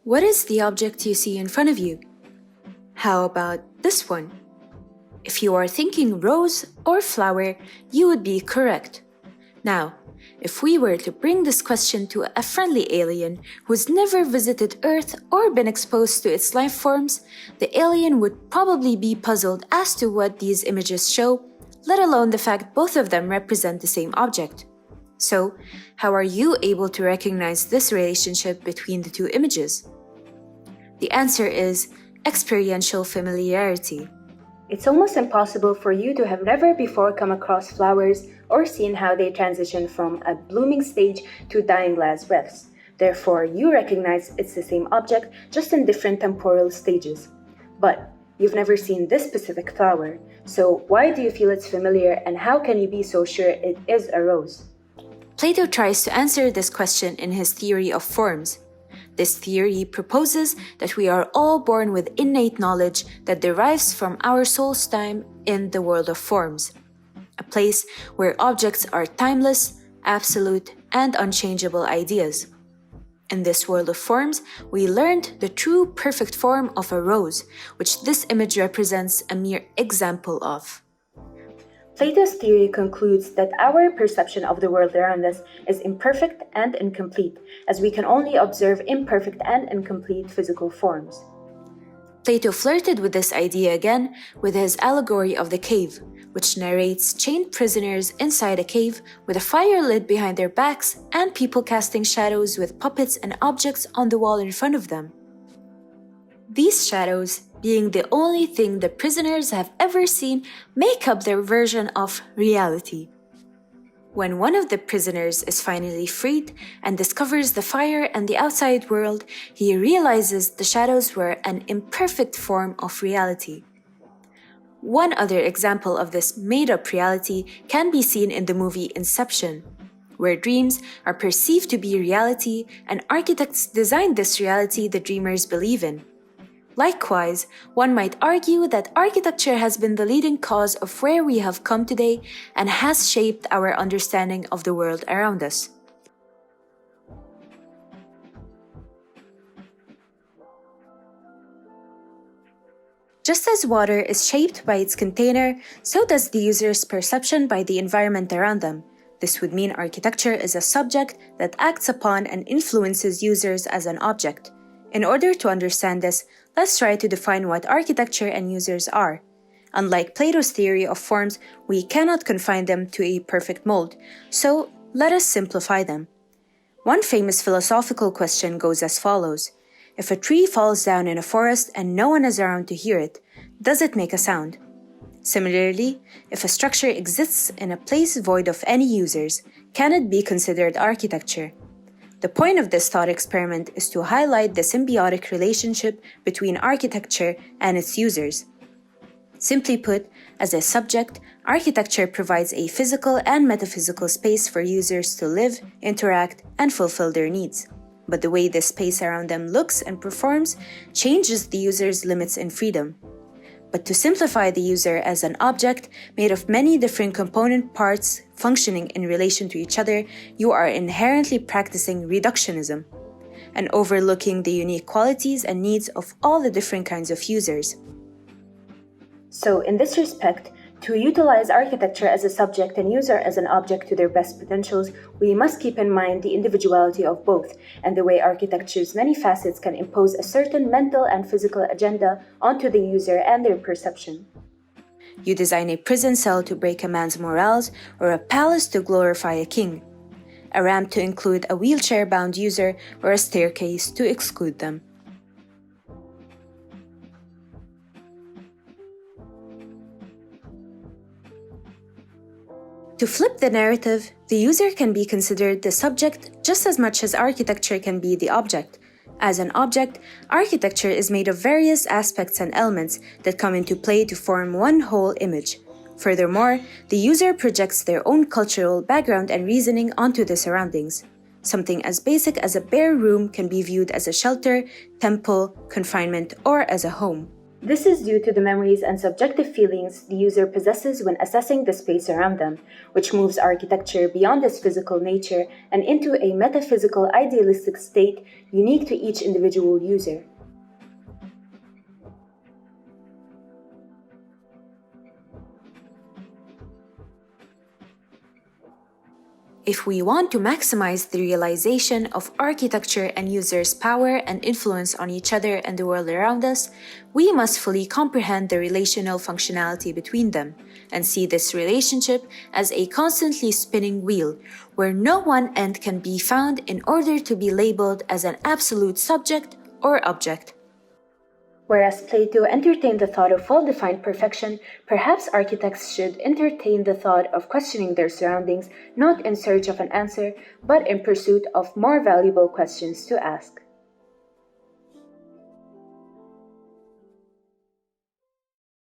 What is the object you see in front of you? How about this one? If you are thinking rose or flower, you would be correct. Now, if we were to bring this question to a friendly alien who's never visited Earth or been exposed to its life forms, the alien would probably be puzzled as to what these images show, let alone the fact both of them represent the same object. So, how are you able to recognize this relationship between the two images? The answer is experiential familiarity. It's almost impossible for you to have never before come across flowers or seen how they transition from a blooming stage to dying last breaths. Therefore, you recognize it's the same object, just in different temporal stages. But you've never seen this specific flower, so why do you feel it's familiar, and how can you be so sure it is a rose? Plato tries to answer this question in his theory of forms. This theory proposes that we are all born with innate knowledge that derives from our soul's time in the world of forms, a place where objects are timeless, absolute, and unchangeable ideas. In this world of forms, we learned the true perfect form of a rose, which this image represents a mere example of. Plato's theory concludes that our perception of the world around us is imperfect and incomplete, as we can only observe imperfect and incomplete physical forms. Plato flirted with this idea again with his allegory of the cave, which narrates chained prisoners inside a cave with a fire lit behind their backs and people casting shadows with puppets and objects on the wall in front of them. These shadows, being the only thing the prisoners have ever seen, make up their version of reality. When one of the prisoners is finally freed and discovers the fire and the outside world, he realizes the shadows were an imperfect form of reality. One other example of this made-up reality can be seen in the movie Inception, where dreams are perceived to be reality and architects design this reality the dreamers believe in. Likewise, one might argue that architecture has been the leading cause of where we have come today and has shaped our understanding of the world around us. Just as water is shaped by its container, so does the user's perception by the environment around them. This would mean architecture is a subject that acts upon and influences users as an object. In order to understand this, let's try to define what architecture and users are. Unlike Plato's theory of forms, we cannot confine them to a perfect mold, so let us simplify them. One famous philosophical question goes as follows: if a tree falls down in a forest and no one is around to hear it, does it make a sound? Similarly, if a structure exists in a place void of any users, can it be considered architecture? The point of this thought experiment is to highlight the symbiotic relationship between architecture and its users. Simply put, as a subject, architecture provides a physical and metaphysical space for users to live, interact, and fulfill their needs. But the way this space around them looks and performs changes the user's limits and freedom. But to simplify the user as an object made of many different component parts functioning in relation to each other, you are inherently practicing reductionism and overlooking the unique qualities and needs of all the different kinds of users. So, in this respect, to utilize architecture as a subject and user as an object to their best potentials, we must keep in mind the individuality of both and the way architecture's many facets can impose a certain mental and physical agenda onto the user and their perception. You design a prison cell to break a man's morals, or a palace to glorify a king, a ramp to include a wheelchair-bound user, or a staircase to exclude them. To flip the narrative, the user can be considered the subject just as much as architecture can be the object. As an object, architecture is made of various aspects and elements that come into play to form one whole image. Furthermore, the user projects their own cultural background and reasoning onto the surroundings. Something as basic as a bare room can be viewed as a shelter, temple, confinement, or as a home. This is due to the memories and subjective feelings the user possesses when assessing the space around them, which moves architecture beyond its physical nature and into a metaphysical idealistic state unique to each individual user. If we want to maximize the realization of architecture and users' power and influence on each other and the world around us, we must fully comprehend the relational functionality between them and see this relationship as a constantly spinning wheel where no one end can be found in order to be labeled as an absolute subject or object. Whereas Plato entertained the thought of well-defined perfection, perhaps architects should entertain the thought of questioning their surroundings, not in search of an answer, but in pursuit of more valuable questions to ask.